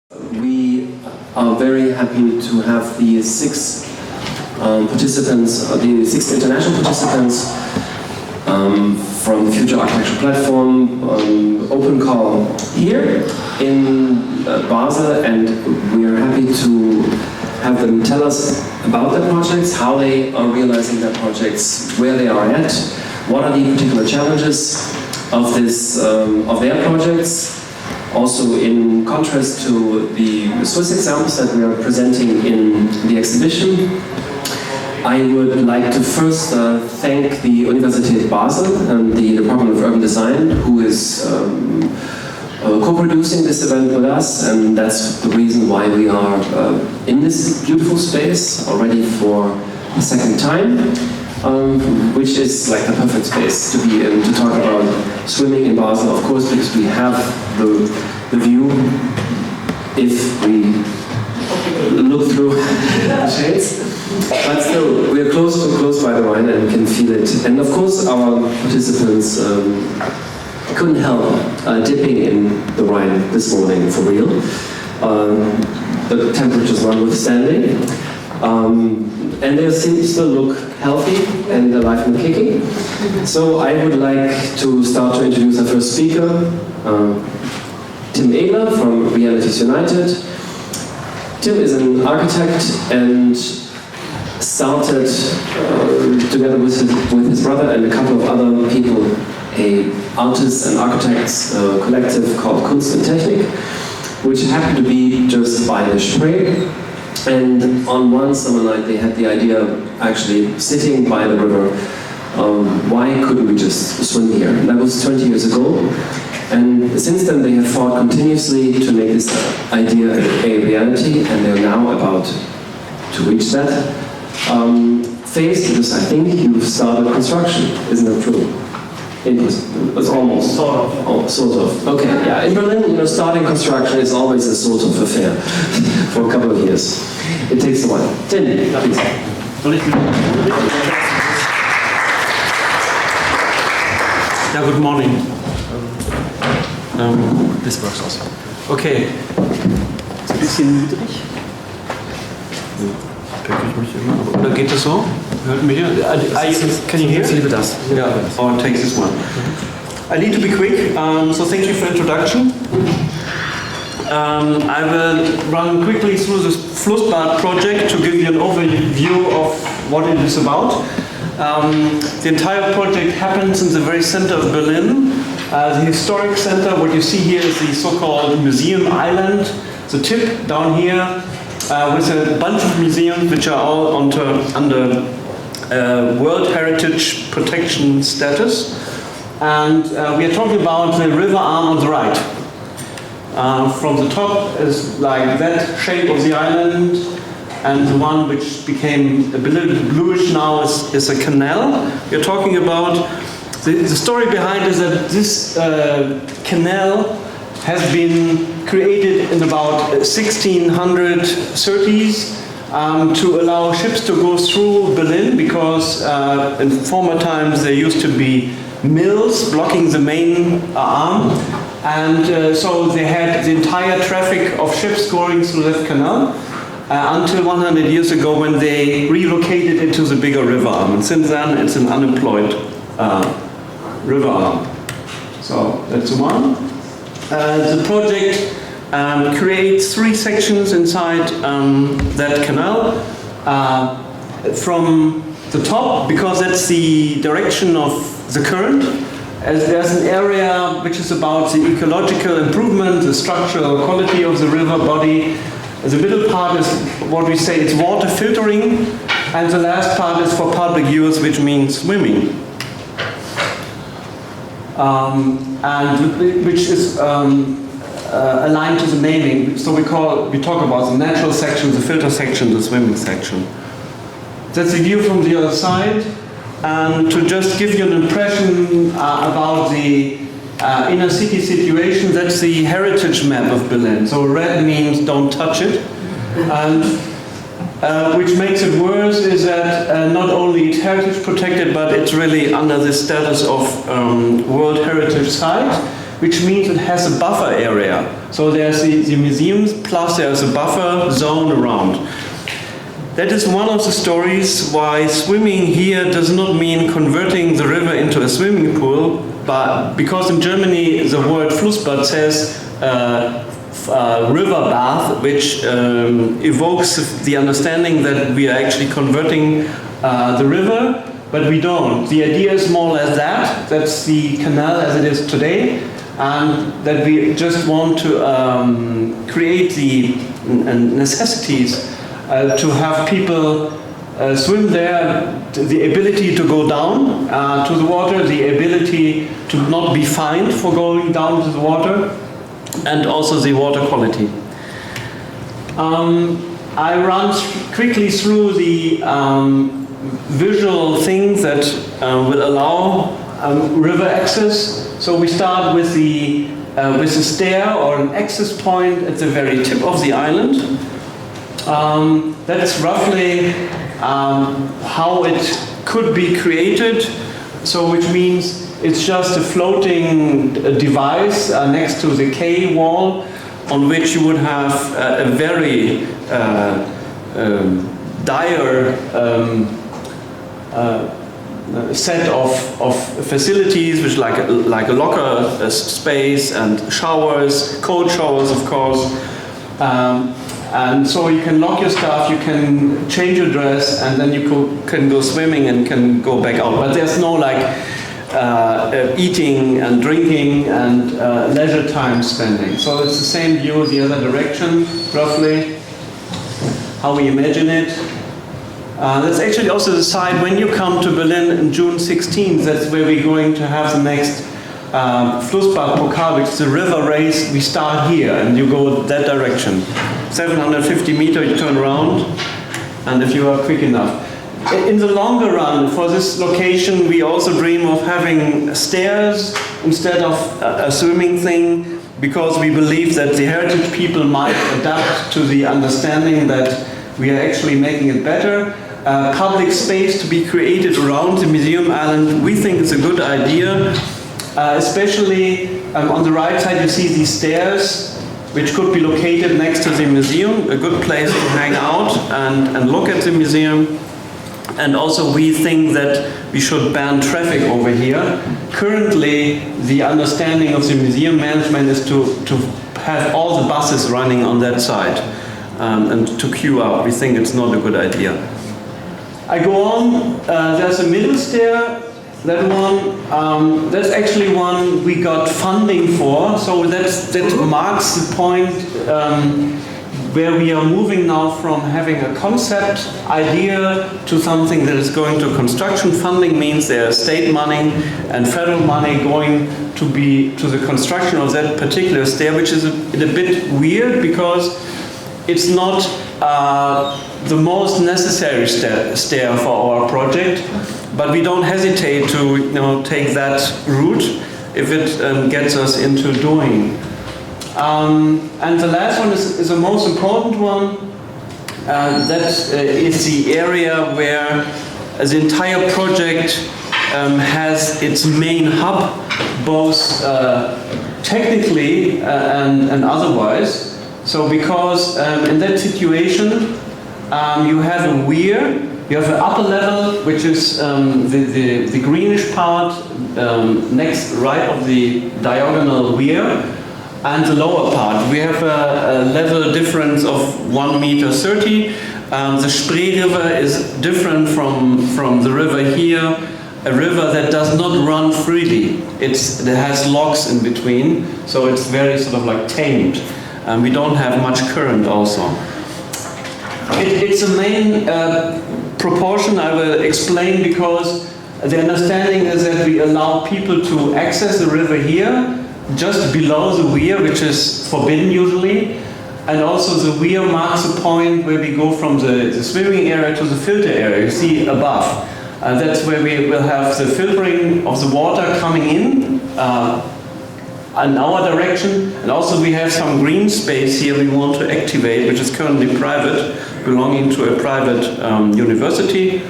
We are very happy to have the six participants, the six international participants from the Future Architecture Platform open call here in Basel, and we are happy to have them tell us about their projects, how they are realizing their projects, where they are at, what are the particular challenges of their projects. Also, in contrast to the Swiss examples that we are presenting in the exhibition, I would like to first thank the Universität Basel and the Department of Urban Design, who is co-producing this event with us, and that's the reason why we are in this beautiful space already for the second time, which is like the perfect space to be in to talk about swimming in Basel, of course, because we have the view if we look through the shades. But still, we are close by the Rhine and we can feel it. And of course, our participants couldn't help dipping in the Rhine this morning, for real. The temperatures notwithstanding. And they still look healthy and alive and kicking. So I would like to start to introduce our first speaker, Tim Edler from Realities United. Tim is an architect and started together with his brother and a couple of other people a artists and architects collective called Kunst und Technik, which happened to be just by the Spree. And on one summer night they had the idea, actually sitting by the river, why couldn't we just swim here? And that was 20 years ago. And since then they have fought continuously to make this idea a reality, and they're now about to reach that phase, because I think you've started construction, isn't that true? It's almost. Sort of. Oh, sort of. Okay, yeah. In Berlin, starting construction is always a sort of affair for a couple of years. It takes a while. Tim, please. Yeah, good morning. This works also. Okay. Ist ein bisschen niedrig. Oder geht das so? Hört mich? Can you hear? Lieber das. Yeah, or take this one. I need to be quick, so thank you for introduction. I will run quickly through this Flussbad project to give you an overview of what it is about. The entire project happens in the very center of Berlin. The historic center, what you see here is the so-called Museum Island, the tip down here, with a bunch of museums which are all under World Heritage Protection status. And we are talking about the river arm on the right. From the top is like that shape of the island, and the one which became a little bit bluish now is a canal. We're talking about, the story behind is that this canal has been created in about 1630s to allow ships to go through Berlin, because in former times there used to be mills blocking the main arm, and so they had the entire traffic of ships going through that canal until 100 years ago, when they relocated it to the bigger river arm, and since then it's an unemployed river arm. So that's one. The project creates three sections inside that canal. From the top, because that's the direction of the current, as there's an area which is about the ecological improvement, the structural quality of the river body. The middle part is what we say, it's water filtering, and the last part is for public use, which means swimming. And which is aligned to the naming. So we talk about the natural section, the filter section, the swimming section. That's the view from the other side. And to just give you an impression about the inner city situation, that's the heritage map of Berlin. So red means don't touch it. And which makes it worse is that not only it's heritage protected, but it's really under the status of World Heritage Site. which means it has a buffer area. So there's the museums, plus there's a buffer zone around. That is one of the stories why swimming here does not mean converting the river into a swimming pool, but because in Germany the word Flussbad says river bath, which evokes the understanding that we are actually converting the river, but we don't. The idea is more or less that. That's the canal as it is today, and that we just want to create the necessities to have people swim there, the ability to go down to the water, the ability to not be fined for going down to the water, and also the water quality. I run quickly through the visual things that will allow river access. So we start with the stair or an access point at the very tip of the island. That's roughly how it could be created. So which means it's just a floating device next to the quay wall, on which you would have a very dire set of facilities, which like a locker space and showers, cold showers, of course. And so you can lock your stuff, you can change your dress, and then you can go swimming and can go back out. But there's no like eating and drinking and leisure time spending. So it's the same view the other direction, roughly, how we imagine it. That's actually also the site when you come to Berlin on June 16th, that's where we're going to have the next Flussbad Pokal, which is the river race. We start here and you go that direction. 750 meters, you turn around, and if you are quick enough. In the longer run, for this location, we also dream of having stairs instead of a swimming thing, because we believe that the heritage people might adapt to the understanding that we are actually making it better. Public space to be created around the museum island, we think it's a good idea. Especially on the right side, you see these stairs, which could be located next to the museum, a good place to hang out and look at the museum. And also we think that we should ban traffic over here. Currently, the understanding of the museum management is to have all the buses running on that side and to queue up. We think it's not a good idea. I go on, there's a middle stair. That one, that's actually one we got funding for, so that marks the point where we are moving now from having a concept idea to something that is going to construction. Funding means there is state money and federal money going to the construction of that particular stair, which is a bit weird because it's not the most necessary stair for our project. But we don't hesitate to take that route if it gets us into doing. And the last one is the most important one. That is the area where the entire project has its main hub, both technically and otherwise. So because in that situation you have a weir. You have an upper level, which is the greenish part next right of the diagonal weir, and the lower part. We have a level difference of 1.30 meters. The Spree River is different from the river here, a river that does not run freely. It has locks in between, so it's very sort of like tamed. We don't have much current also. It's a main proportion I will explain, because the understanding is that we allow people to access the river here, just below the weir, which is forbidden usually, and also the weir marks a point where we go from the swimming area to the filter area, you see above. That's where we will have the filtering of the water coming in our direction, and also we have some green space here we want to activate, which is currently private, belonging to a private university,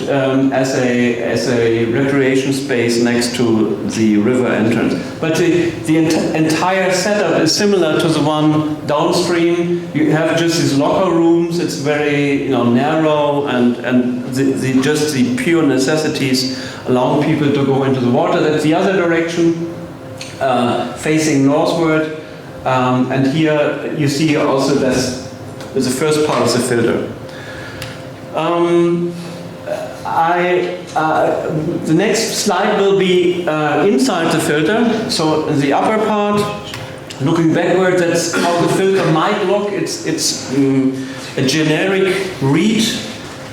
as a recreation space next to the river entrance. But the entire setup is similar to the one downstream. You have just these locker rooms. It's very narrow, and just the pure necessities allowing people to go into the water. That's the other direction, facing northward. And here you see also that's the first part of the filter. The next slide will be inside the filter. So in the upper part, looking backward, that's how the filter might look. It's a generic reed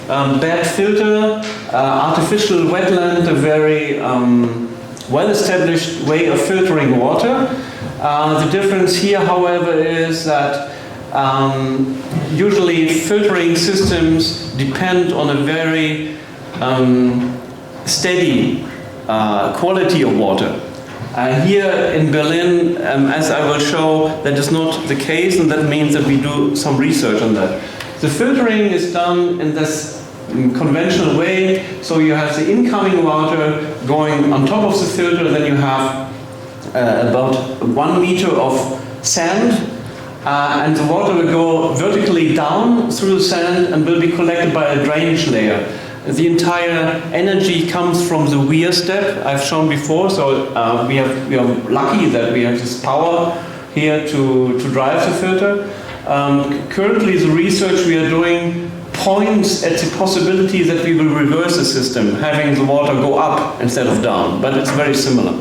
bed filter, artificial wetland, a very well-established way of filtering water. The difference here, however, is that usually filtering systems depend on a very steady quality of water. Here in Berlin, as I will show, that is not the case, and that means that we do some research on that. The filtering is done in this conventional way, so you have the incoming water going on top of the filter, then you have about 1 meter of sand, and the water will go vertically down through the sand and will be collected by a drainage layer. The entire energy comes from the weir step I've shown before, so we are lucky that we have this power here to drive the filter. Currently the research we are doing points at the possibility that we will reverse the system, having the water go up instead of down, but it's very similar.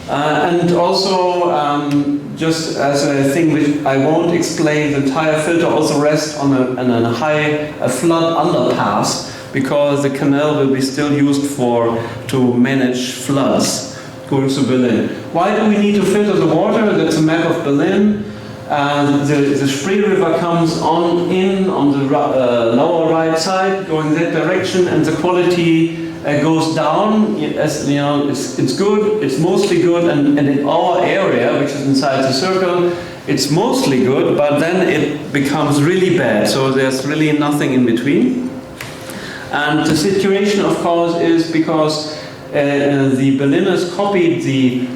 And also, just as a thing which I won't explain, the entire filter also rests on a high flood underpass, because the canal will be still used to manage floods going through Berlin. Why do we need to filter the water? That's a map of Berlin. The Spree River comes on the lower right side, going that direction, and the quality goes down. As you know, it's good. It's mostly good, and in our area, which is inside the circle, it's mostly good. But then it becomes really bad. So there's really nothing in between. And the situation, of course, is because the Berliners copied the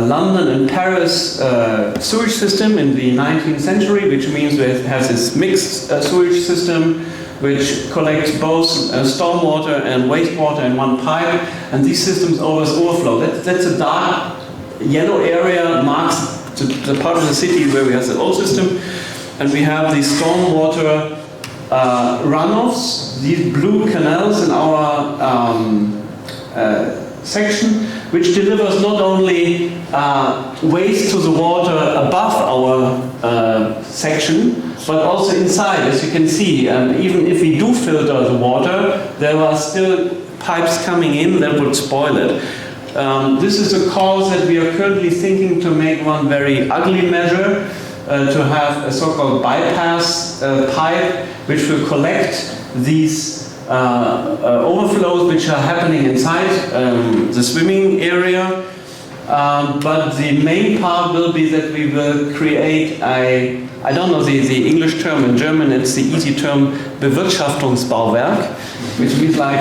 London and Paris sewage system in the 19th century, which means it has this mixed sewage system, which collects both stormwater and wastewater in one pipe, and these systems always overflow. That's a dark yellow area marks the part of the city where we have the old system, and we have these stormwater runoffs, these blue canals in our section, which delivers not only waste to the water above our section, but also inside, as you can see. Even if we do filter the water, there are still pipes coming in that would spoil it. This is a cause that we are currently thinking to make one very ugly measure, to have a so-called bypass pipe, which will collect these overflows which are happening inside the swimming area. But the main part will be that we will create I don't know the English term. In German it's the easy term Bewirtschaftungsbauwerk, which means like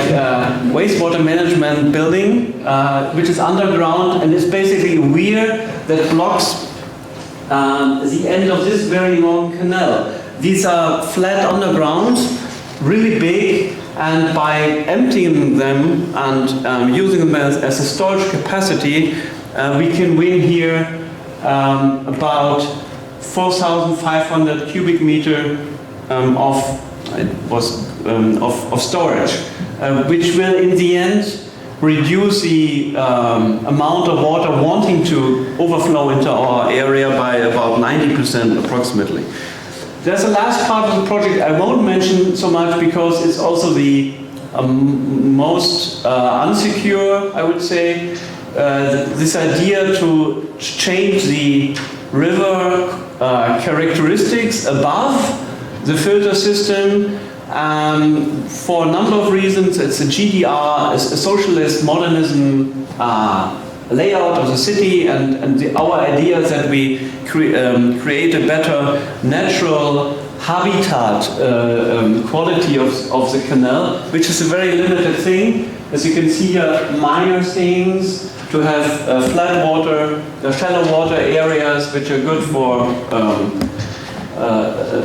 wastewater management building, which is underground, and it's basically a weir that blocks the end of this very long canal. These are flat underground, really big, and by emptying them and using them as a storage capacity, we can win here about 4,500 cubic meter of storage, which will in the end reduce the amount of water wanting to overflow into our area by about 90% approximately. There's a last part of the project I won't mention so much because it's also the most unsecure, I would say. This idea to change the river characteristics above the filter system for a number of reasons. It's a GDR, a socialist modernism layout of the city, and our idea is that we create a better natural habitat quality of the canal, which is a very limited thing. As you can see here, minor things to have flat water, shallow water areas which are good for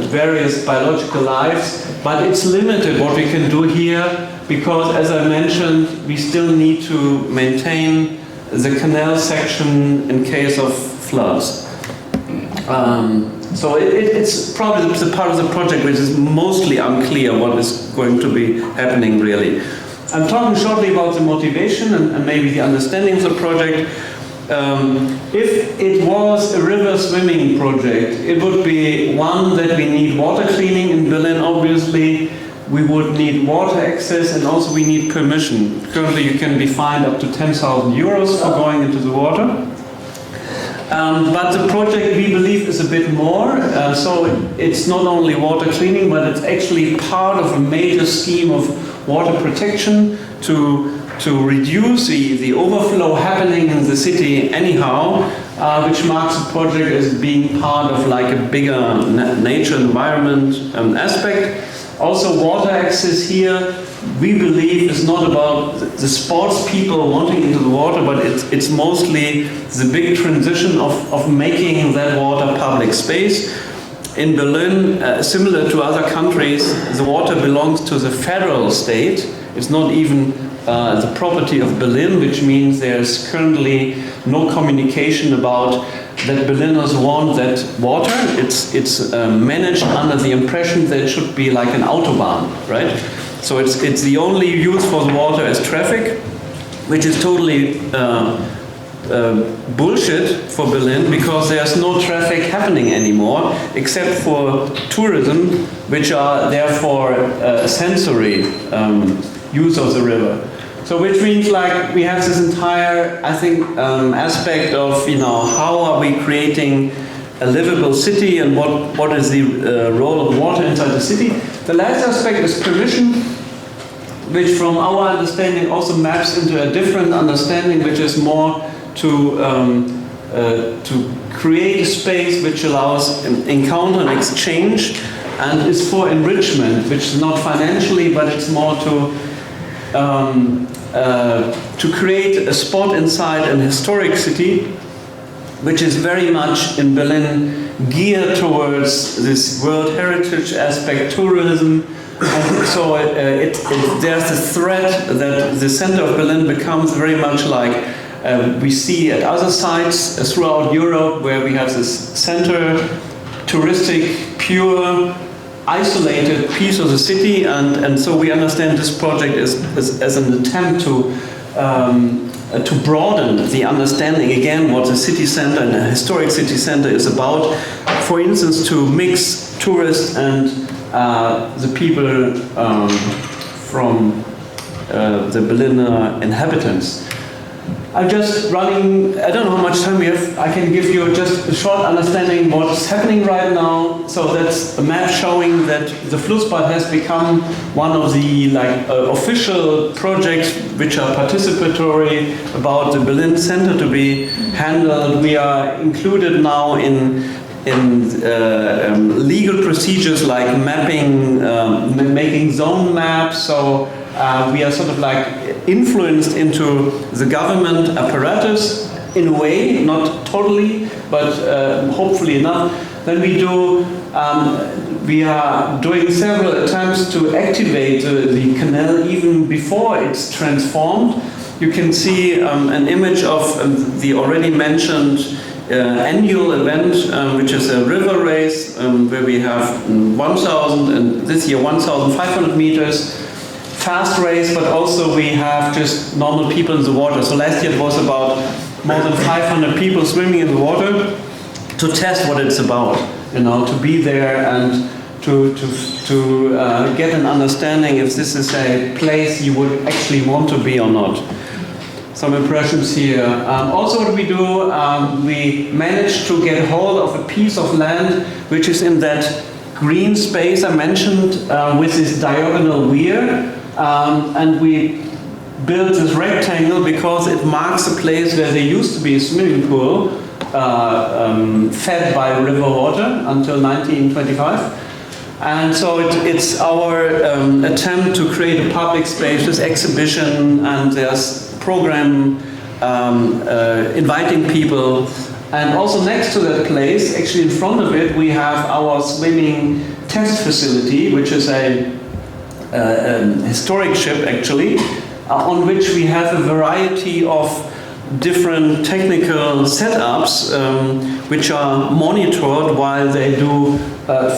various biological lives, but it's limited what we can do here because, as I mentioned, we still need to maintain the canal section in case of floods. So it's probably the part of the project which is mostly unclear what is going to be happening really. I'm talking shortly about the motivation and maybe the understanding of the project. If it was a river swimming project, it would be one that we need water cleaning in Berlin, obviously. We would need water access and also we need permission. Currently you can be fined up to 10,000 euros for going into the water. But the project, we believe, is a bit more. So it's not only water cleaning, but it's actually part of a major scheme of water protection to reduce the overflow happening in the city anyhow, which marks the project as being part of like a bigger nature environment aspect. Also water access here, we believe, is not about the sports people wanting into the water, but it's mostly the big transition of making that water public space. In Berlin, similar to other countries, the water belongs to the federal state. It's not even the property of Berlin, which means there's currently no communication about that Berliners want that water. It's managed under the impression that it should be like an autobahn, right? So it's the only use for the water is traffic, which is totally bullshit for Berlin because there's no traffic happening anymore except for tourism, which are therefore sensory use of the river. So which means like we have this entire, I think, aspect of, you know, how are we creating a livable city and what is the role of water inside the city. The last aspect is permission, which from our understanding also maps into a different understanding, which is more to create a space which allows encounter and exchange and is for enrichment, which is not financially, but it's more to create a spot inside an historic city, which is very much in Berlin geared towards this World Heritage aspect, tourism. And so there's a threat that the center of Berlin becomes very much like we see at other sites throughout Europe, where we have this center, touristic, pure, isolated piece of the city, and so we understand this project as an attempt to broaden the understanding again what the city center and a historic city center is about. For instance, to mix tourists and the people from the Berliner inhabitants. I'm just running, I don't know how much time we have. I can give you just a short understanding what's happening right now. So that's a map showing that the Flussbad has become one of the official projects which are participatory about the Berlin Center to be handled. We are included now in legal procedures like mapping, making zone maps. So we are sort of like influenced into the government apparatus in a way, not totally, but hopefully enough. Then we are doing several attempts to activate the canal even before it's transformed. You can see an image of the already mentioned annual event, which is a river race, where we have 1,000 and this year 1,500 meters. Fast race, but also we have just normal people in the water. So last year it was about more than 500 people swimming in the water to test what it's about, you know, to be there and to get an understanding if this is a place you would actually want to be or not. Some impressions here. Also what we do, we managed to get hold of a piece of land which is in that green space I mentioned with this diagonal weir. And we built this rectangle because it marks a place where there used to be a swimming pool fed by river water until 1925. And so it's our attempt to create a public space, this exhibition, and there's program inviting people. And also next to that place, actually in front of it, we have our swimming test facility, which is a historic ship actually, on which we have a variety of different technical setups which are monitored while they do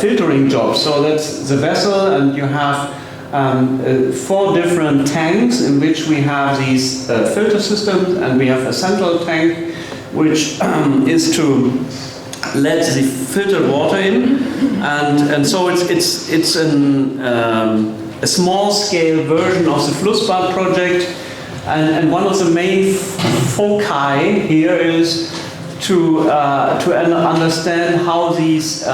filtering jobs. So that's the vessel, and you have 4 different tanks in which we have these filter systems, and we have a central tank which is to let the filtered water in, and so it's a small scale version of the Flussbad project, and one of the main foci here is to understand how these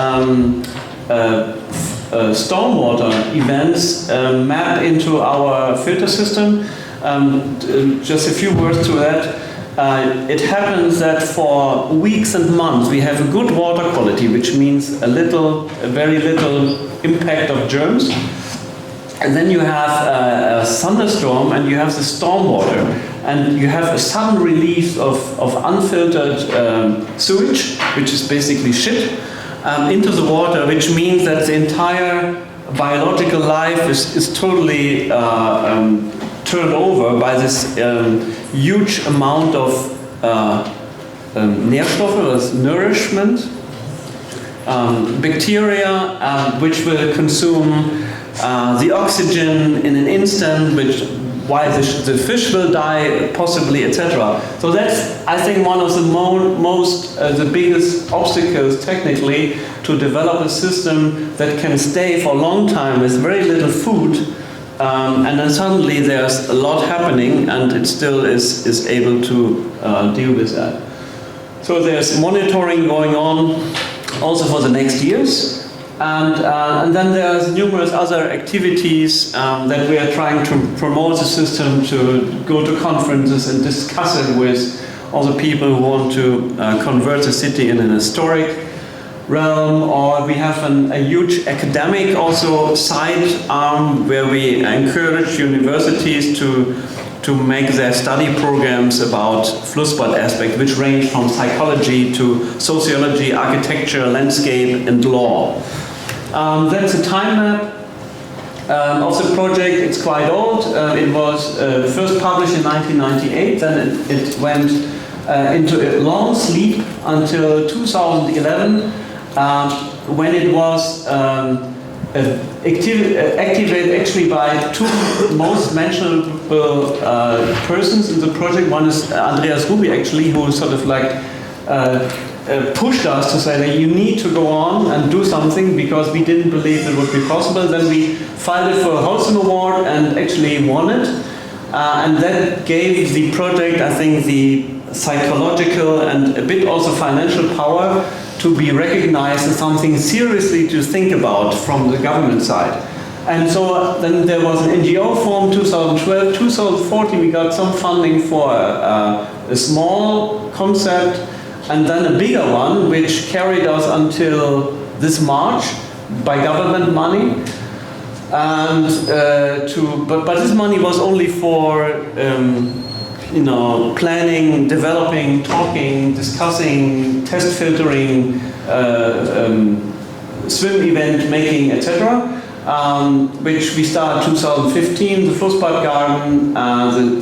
stormwater events map into our filter system. Just a few words to that. It happens that for weeks and months we have a good water quality, which means a very little impact of germs. And then you have a thunderstorm, and you have the stormwater, and you have a sudden release of unfiltered sewage, which is basically shit, into the water, which means that the entire biological life is totally turned over by this huge amount of Nährstoffe, nourishment, bacteria, which will consume the oxygen in an instant, why the fish will die, possibly, etc. So that's, I think, one of the the biggest obstacles technically to develop a system that can stay for a long time with very little food, and then suddenly there's a lot happening, and it still is able to deal with that. So there's monitoring going on also for the next years. And then there's numerous other activities that we are trying to promote the system, to go to conferences and discuss it with all the people who want to convert the city in an historic realm. Or we have a huge academic also side where we encourage universities to make their study programs about Flussbad aspects, which range from psychology to sociology, architecture, landscape, and law. That's a time map of the project. It's quite old. It was first published in 1998, then it went into a long sleep until 2011, when it was activated actually by 2 most mentionable persons in the project. One is Andreas Ruby, actually, who sort of like pushed us to say that you need to go on and do something, because we didn't believe it would be possible. Then we filed it for a Holcim Award and actually won it. And that gave the project, I think, the psychological and a bit also financial power to be recognized as something seriously to think about from the government side. And so then there was an NGO formed 2012, 2014 we got some funding for a small concept, and then a bigger one, which carried us until this March by government money. And but this money was only for planning, developing, talking, discussing, test filtering, swim event making, etc. Which we started 2015, the Flussbad Garden,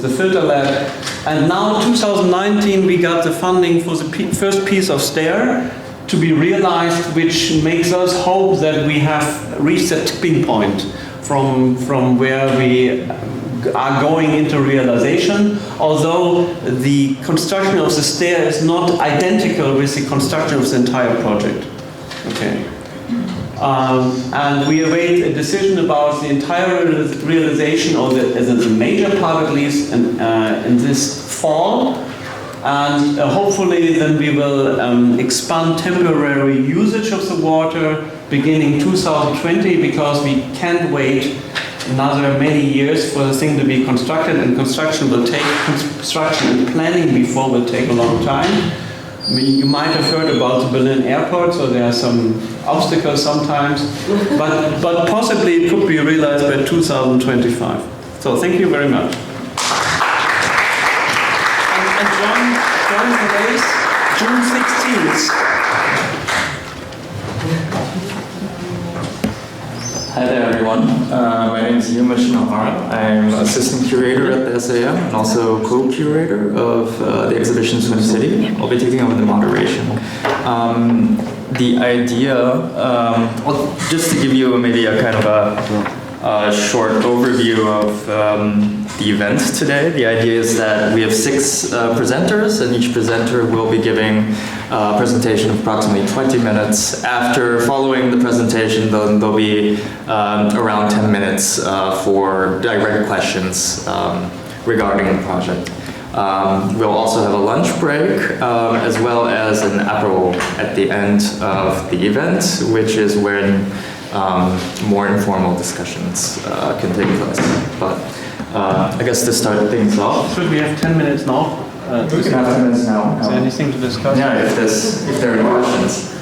the filter lab, and now 2019 we got the funding for the first piece of stair to be realized, which makes us hope that we have reached a tipping point from where we are going into realization, although the construction of the stair is not identical with the construction of the entire project. Okay. And we await a decision about the entire realization, or the major part at least, in this fall. And hopefully then we will expand temporary usage of the water beginning 2020, because we can't wait another many years for the thing to be constructed, and construction and planning before will take a long time. You might have heard about the Berlin airport, so there are some obstacles sometimes, but possibly it could be realized by 2025. So thank you very much. And John today's June 16th. Hi there, everyone. My name is Yuma Shinohara. I'm assistant curator at the SAM and also co-curator of the exhibition Swim City. I'll be taking over the moderation. The idea, well, just to give you maybe a kind of a short overview of the event today. The idea is that we have 6 presenters, and each presenter will be giving a presentation of approximately 20 minutes. Following the presentation, there'll be around 10 minutes for direct questions regarding the project. We'll also have a lunch break, as well as an apéro at the end of the event, which is when more informal discussions can take place. But I guess to start things off. Should we have 10 minutes now? We can have 10 minutes now. Is there anything to discuss? Yeah, if there are questions.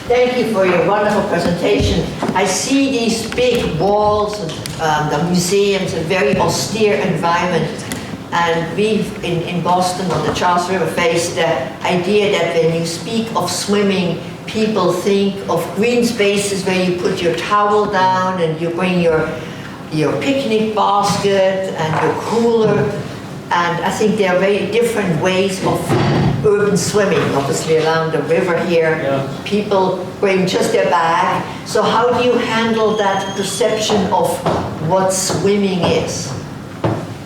Thank you for your wonderful presentation. I see these big walls and the museums, a very austere environment. And we in Boston on the Charles River face the idea that when you speak of swimming, people think of green spaces where you put your towel down and you bring your picnic basket and your cooler. And I think there are very different ways of urban swimming. Obviously along the river here, people bring just their bag. So how do you handle that perception of what swimming is?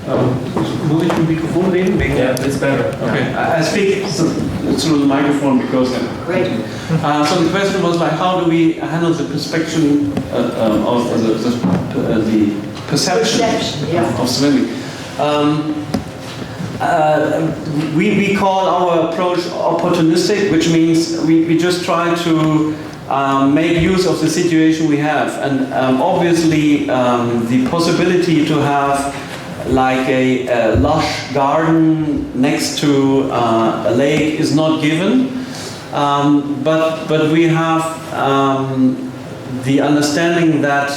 Will it be microphone reden? Yeah, it's better. Okay, I speak through the microphone because. Great. So the question was like, how do we handle the perception of the perception of swimming? We call our approach opportunistic, which means we just try to make use of the situation we have, and obviously the possibility to have like a lush garden next to a lake is not given, but we have the understanding that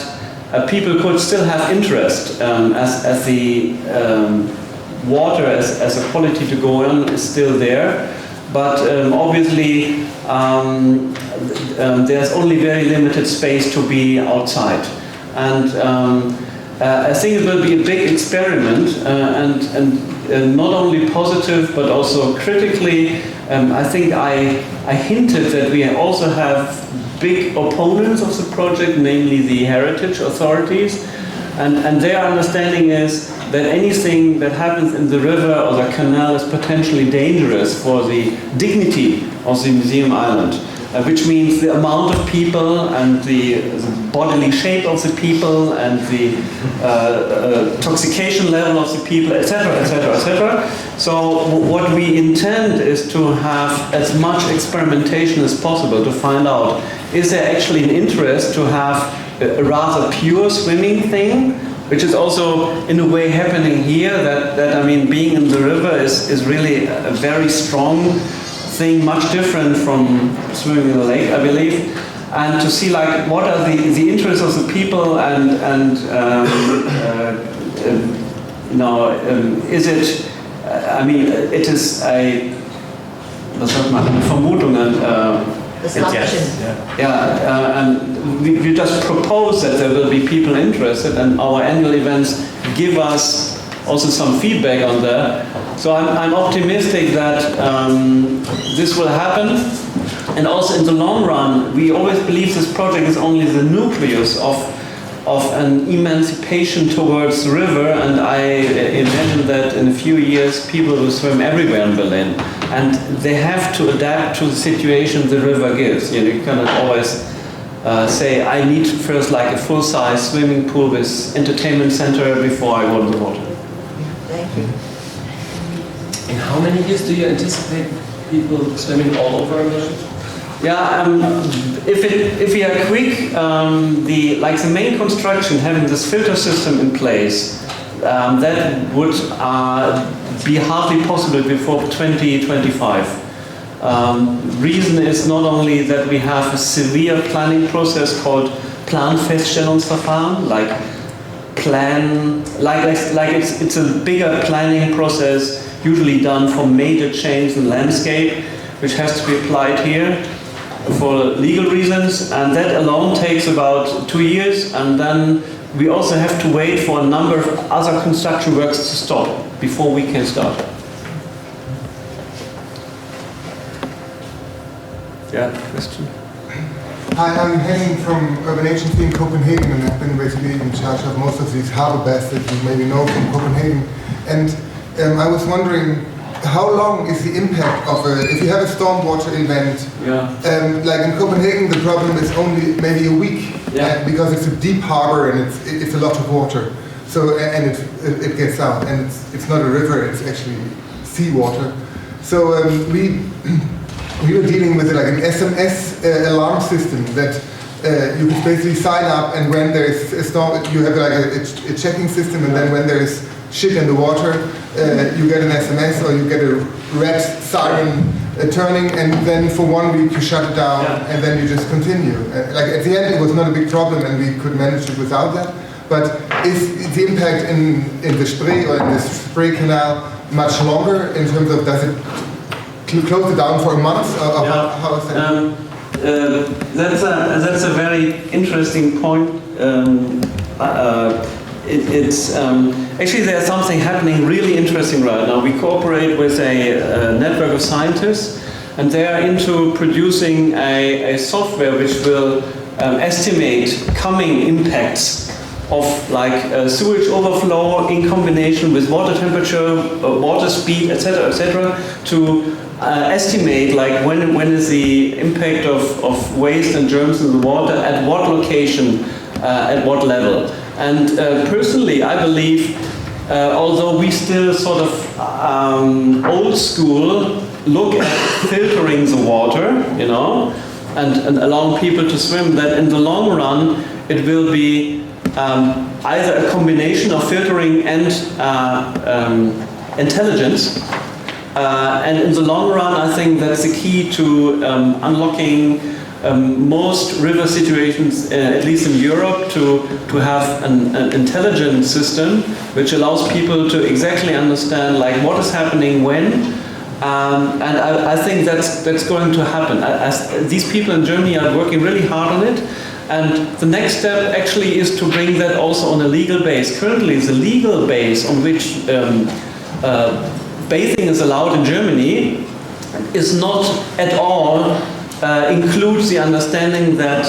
people could still have interest as the water as a quality to go on is still there, but obviously there's only very limited space to be outside, and I think it will be a big experiment, and not only positive but also critically. I think I hinted that we also have big opponents of the project, namely the heritage authorities, and their understanding is that anything that happens in the river or the canal is potentially dangerous for the dignity of the museum island, which means the amount of people and the bodily shape of the people and the toxication level of the people, etc., etc., etc. So what we intend is to have as much experimentation as possible to find out, is there actually an interest to have a rather pure swimming thing, which is also in a way happening here, that I mean, being in the river is really a very strong thing, much different from swimming in the lake, I believe, and to see like what are the interests of the people, and is it, I mean, it is a, was sagt man, eine Vermutung, and we just propose that there will be people interested, and our annual events give us also some feedback on that. So I'm optimistic that this will happen, and also in the long run, we always believe this project is only the nucleus of an emancipation towards the river, and I imagine that in a few years people will swim everywhere in Berlin, and they have to adapt to the situation the river gives. You know, you cannot always say, I need first like a full-size swimming pool with entertainment center before I go to the water. Thank you. In how many years do you anticipate people swimming all over Berlin? Yeah, if we are quick, the main construction having this filter system in place that would be hardly possible before 2025. Reason is not only that we have a severe planning process called Planfeststellungsverfahren, it's a bigger planning process usually done for major change in landscape, which has to be applied here for legal reasons, and that alone takes about 2 years, and then we also have to wait for a number of other construction works to stop before we can start. Yeah, question? Hi, I'm Henning from Urban Agency in Copenhagen, and I've been basically in charge of most of these harbor baths that you maybe know from Copenhagen. And I was wondering, how long is the impact of if you have a stormwater event? Yeah. Like in Copenhagen, the problem is only maybe a week, because it's a deep harbor and it's a lot of water. So and it gets out, and it's not a river; it's actually seawater. So we were dealing with like an SMS alarm system that you can basically sign up, and when there is a storm, you have like a checking system, and then when there is shit in the water, you get an SMS or you get a red siren turning, and then for 1 week you shut it down, and then you just continue. Like at the end, it was not a big problem, and we could manage it without that. But is the impact in the Spree or in the Spree Canal much longer in terms of does it close it down for a month? Or how is that? That's a very interesting point. Actually, there's something happening really interesting right now. We cooperate with a network of scientists, and they are into producing a software which will estimate coming impacts of sewage overflow in combination with water temperature, water speed, etc., to estimate when is the impact of waste and germs in the water, at what location, at what level. And personally, I believe, although we still sort of old school look at filtering the water, and allowing people to swim, that in the long run it will be either a combination of filtering and intelligence. And in the long run, I think that's the key to unlocking most river situations, at least in Europe, to have an intelligent system which allows people to exactly understand what is happening when. And I think that's going to happen. These people in Germany are working really hard on it. And the next step actually is to bring that also on a legal base. Currently, the legal base on which bathing is allowed in Germany is not at all includes the understanding that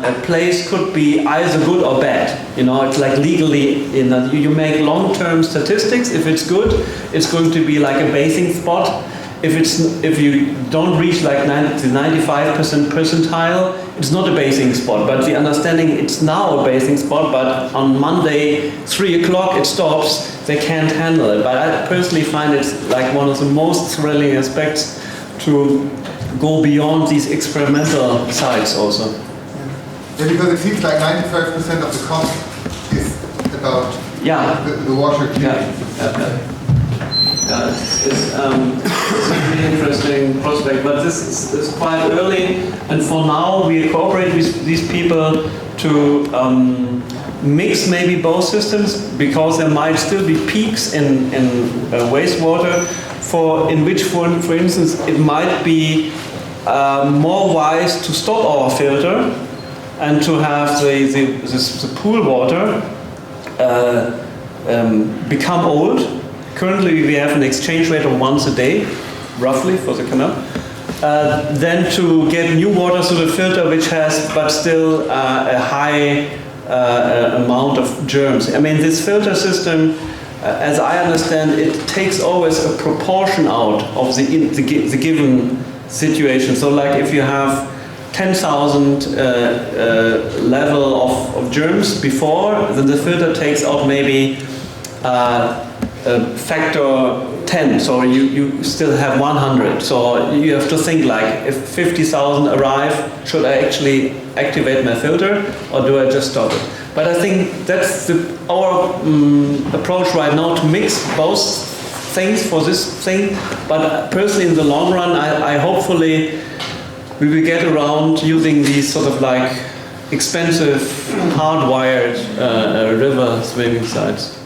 a place could be either good or bad. It's like legally, you make long-term statistics. If it's good, it's going to be like a bathing spot. If you don't reach the 95% percentile, it's not a bathing spot. But the understanding, it's now a bathing spot, but on Monday, 3 o'clock, it stops. They can't handle it. But I personally find it's one of the most thrilling aspects to go beyond these experimental sites also. Yeah, because it seems like 95% of the cost is about the water cleaning. It's a really interesting prospect, but this is quite early, and for now we cooperate with these people to mix maybe both systems, because there might still be peaks in wastewater in which, for instance, it might be more wise to stop our filter and to have the pool water become old. Currently we have an exchange rate of once a day, roughly, for the canal. Then to get new water through the filter, which has but still a high amount of germs. I mean, this filter system, as I understand, it takes always a proportion out of the given situation. So if you have 10,000 level of germs before, then the filter takes out maybe factor 10, so you still have 100. So you have to think if 50,000 arrive, should I actually activate my filter or do I just stop it? But I think that's our approach right now, to mix both things for this thing. But personally, in the long run, I hopefully we will get around using these sort of like expensive hardwired river swimming sites.